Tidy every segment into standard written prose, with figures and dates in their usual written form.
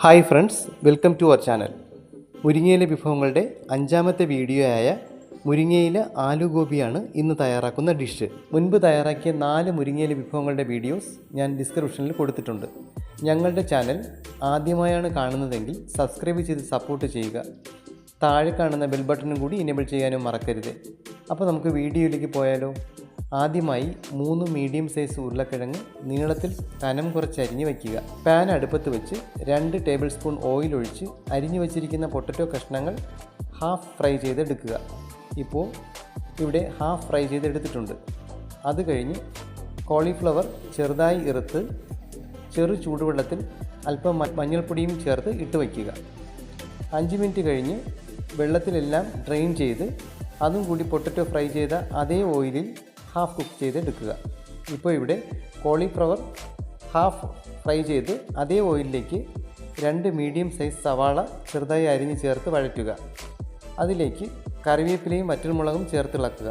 Hi friends, welcome to our channel. മുരിങ്ങയില വിഭവങ്ങളുടെ അഞ്ചാമത്തെ വീഡിയോ ആയ മുരിങ്ങയില ആലു ഗോപിയാണ് ഇന്ന് തയ്യാറാക്കുന്ന ഡിഷ്. മുൻപ് തയ്യാറാക്കിയ 4 മുരിങ്ങയില വിഭവങ്ങളുടെ വീഡിയോസ് ഞാൻ ഡിസ്ക്രിപ്ഷനിൽ കൊടുത്തിട്ടുണ്ട്. ഞങ്ങളുടെ ചാനൽ ആദ്യമായാണ് കാണുന്നതെങ്കിൽ സബ്സ്ക്രൈബ് ചെയ്ത് സപ്പോർട്ട് ചെയ്യുക. താഴെ കാണുന്ന ബെൽ ബട്ടണും കൂടി എനേബിൾ ചെയ്യാനും മറക്കരുത്. അപ്പോൾ നമുക്ക് വീഡിയോയിലേക്ക് പോയാലോ. ആദ്യമായി 3 മീഡിയം സൈസ് ഉരുളക്കിഴങ്ങ് നീളത്തിൽ കനം കുറച്ച് അരിഞ്ഞു വയ്ക്കുക. പാൻ അടുപ്പത്ത് വെച്ച് 2 ടേബിൾ സ്പൂൺ ഓയിൽ ഒഴിച്ച് അരിഞ്ഞു വച്ചിരിക്കുന്ന പൊട്ടറ്റോ കഷ്ണങ്ങൾ ഹാഫ് ഫ്രൈ ചെയ്തെടുക്കുക. ഇപ്പോൾ ഇവിടെ ഹാഫ് ഫ്രൈ ചെയ്തെടുത്തിട്ടുണ്ട്. അത് കഴിഞ്ഞ് കോളിഫ്ലവർ ചെറുതായി ഇറുത്ത് ചെറു ചൂടുവെള്ളത്തിൽ അല്പം മഞ്ഞൾപ്പൊടിയും ചേർത്ത് ഇട്ട് വയ്ക്കുക. 5 മിനിറ്റ് കഴിഞ്ഞ് വെള്ളത്തിലെല്ലാം ഡ്രെയിൻ ചെയ്ത് അതും കൂടി പൊട്ടറ്റോ ഫ്രൈ ചെയ്ത അതേ ഓയിലിൽ ഹാഫ് കുക്ക് ചെയ്തെടുക്കുക. ഇപ്പോൾ ഇവിടെ കോളിഫ്ലവർ ഹാഫ് ഫ്രൈ ചെയ്ത് അതേ ഓയിലിലേക്ക് 2 മീഡിയം സൈസ് സവാള ചെറുതായി അരിഞ്ഞ് ചേർത്ത് വഴറ്റുക. അതിലേക്ക് കറിവേപ്പിലയും വറ്റൽമുളകും ചേർത്ത് ഇളക്കുക.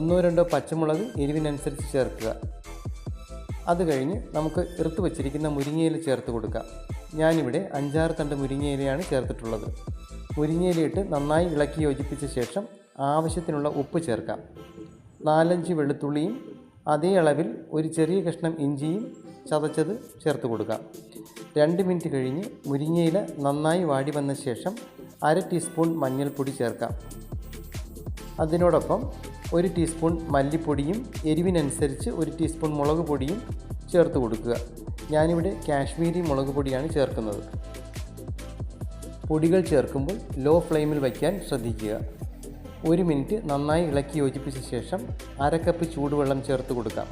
1-2 പച്ചമുളക് എരിവിനനുസരിച്ച് ചേർക്കുക. അത് കഴിഞ്ഞ് നമുക്ക് ഇറുത്ത് വച്ചിരിക്കുന്ന മുരിങ്ങയില ചേർത്ത് കൊടുക്കാം. ഞാനിവിടെ 5-6 തണ്ട് മുരിങ്ങയിലയാണ് ചേർത്തിട്ടുള്ളത്. മുരിങ്ങയിലയിട്ട് നന്നായി ഇളക്കി യോജിപ്പിച്ച ശേഷം ആവശ്യത്തിനുള്ള ഉപ്പ് ചേർക്കാം. 4-5 വെളുത്തുള്ളിയും അതേ അളവിൽ ഒരു ചെറിയ കഷ്ണം ഇഞ്ചിയും ചതച്ചത് ചേർത്ത് കൊടുക്കാം. 2 മിനിറ്റ് കഴിഞ്ഞ് മുരിങ്ങയില നന്നായി വാടി വന്ന ശേഷം 1/2 ടീസ്പൂൺ മഞ്ഞൾപ്പൊടി ചേർക്കാം. അതിനോടൊപ്പം 1 ടീസ്പൂൺ മല്ലിപ്പൊടിയും എരിവിനനുസരിച്ച് 1 ടീസ്പൂൺ മുളക് പൊടിയും ചേർത്ത് കൊടുക്കുക. ഞാനിവിടെ കാശ്മീരി മുളക് പൊടിയാണ് ചേർക്കുന്നത്. പൊടികൾ ചേർക്കുമ്പോൾ ലോ ഫ്ലെയിമിൽ വയ്ക്കാൻ ശ്രദ്ധിക്കുക. 1 മിനിറ്റ് നന്നായി ഇളക്കി യോജിപ്പിച്ച ശേഷം 1/2 കപ്പ് ചൂടുവെള്ളം ചേർത്ത് കൊടുക്കാം.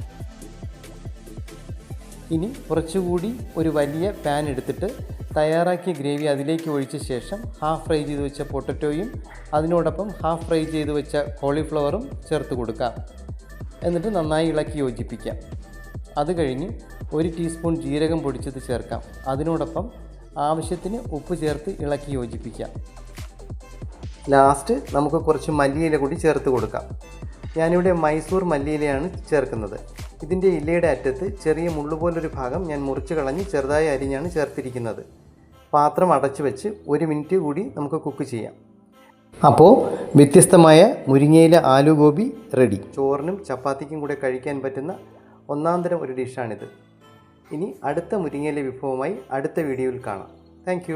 ഇനി കുറച്ചുകൂടി ഒരു വലിയ പാൻ എടുത്തിട്ട് തയ്യാറാക്കിയ ഗ്രേവി അതിലേക്ക് ഒഴിച്ച ശേഷം ഹാഫ് ഫ്രൈ ചെയ്ത് വെച്ച പൊട്ടറ്റോയും അതിനോടൊപ്പം ഹാഫ് ഫ്രൈ ചെയ്ത് വെച്ച കോളിഫ്ലവറും ചേർത്ത് കൊടുക്കാം. എന്നിട്ട് നന്നായി ഇളക്കി യോജിപ്പിക്കാം. അത് കഴിഞ്ഞ് 1 ടീസ്പൂൺ ജീരകം പൊടിച്ചത് ചേർക്കാം. അതിനോടൊപ്പം ആവശ്യത്തിന് ഉപ്പ് ചേർത്ത് ഇളക്കി യോജിപ്പിക്കാം. ലാസ്റ്റ് നമുക്ക് കുറച്ച് മല്ലിയില കൂടി ചേർത്ത് കൊടുക്കാം. ഞാനിവിടെ മൈസൂർ മല്ലിയിലയാണ് ചേർക്കുന്നത്. ഇതിൻ്റെ ഇലയുടെ അറ്റത്ത് ചെറിയ മുള്ളുപോലൊരു ഭാഗം ഞാൻ മുറിച്ച് കളഞ്ഞ് ചെറുതായി അരിഞ്ഞാണ് ചേർത്തിരിക്കുന്നത്. പാത്രം അടച്ചു വെച്ച് 1 മിനിറ്റ് കൂടി നമുക്ക് കുക്ക് ചെയ്യാം. അപ്പോൾ വ്യത്യസ്തമായ മുരിങ്ങയില ആലു ഗോപി റെഡി. ചോറിനും ചപ്പാത്തിക്കും കൂടെ കഴിക്കാൻ പറ്റുന്ന ഒന്നാന്തരം ഒരു ഡിഷാണിത്. ഇനി അടുത്ത മുരിങ്ങയില വിഭവമായി അടുത്ത വീഡിയോയിൽ കാണാം. താങ്ക്